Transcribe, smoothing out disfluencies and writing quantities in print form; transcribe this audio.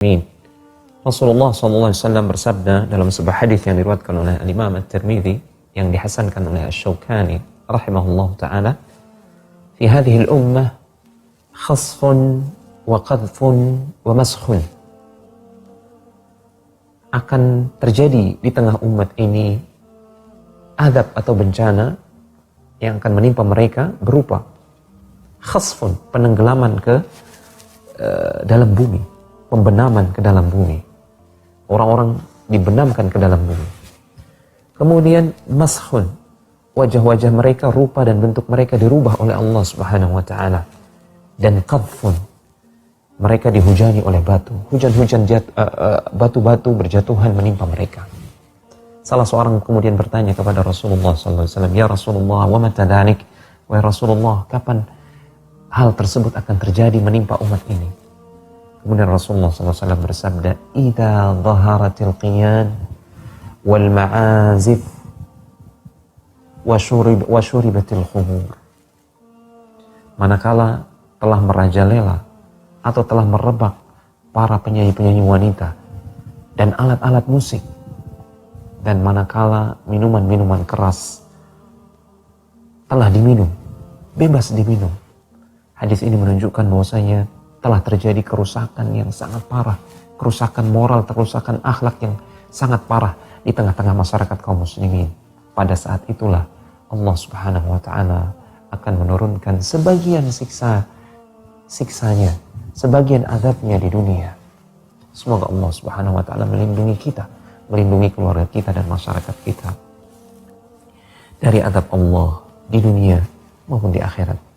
Amin. Rasulullah SAW bersabda dalam sebuah hadis yang diriwayatkan oleh Imam At-Tirmidzi yang dihasankan oleh Asy-Syaukani rahimahullah taala, fi hadhihi al-ummah khasfun wa qadhfun wa maskhun. Akan terjadi di tengah umat ini azab atau bencana yang akan menimpa mereka berupa khasfun, penenggelaman ke dalam bumi, pembenaman ke dalam bumi. Orang-orang dibenamkan ke dalam bumi. Kemudian maskhun, wajah-wajah mereka, rupa dan bentuk mereka dirubah oleh Allah Subhanahu wa taala. Dan qadhfun, mereka dihujani oleh batu. Hujan-hujan batu-batu berjatuhan menimpa mereka. Salah seorang kemudian bertanya kepada Rasulullah SAW, "Ya Rasulullah, wa mata dhalik?" Wahai Rasulullah, kapan hal tersebut akan terjadi menimpa umat ini? Kemudian Rasulullah SAW bersabda, "Idza dhaharatil qiyan wal ma'azif wa syuribatil khumur." Manakala telah merajalela atau telah merebak para penyanyi-penyanyi wanita dan alat-alat musik, dan manakala minuman-minuman keras telah diminum, bebas diminum. Hadis ini menunjukkan bahwasanya telah terjadi kerusakan yang sangat parah, kerusakan moral, kerusakan akhlak yang sangat parah di tengah-tengah masyarakat kaum muslimin. Pada saat itulah Allah Subhanahu wa taala akan menurunkan sebagian siksanya, sebagian azabnya di dunia. Semoga Allah Subhanahu wa taala melindungi kita, melindungi keluarga kita dan masyarakat kita dari azab Allah di dunia maupun di akhirat.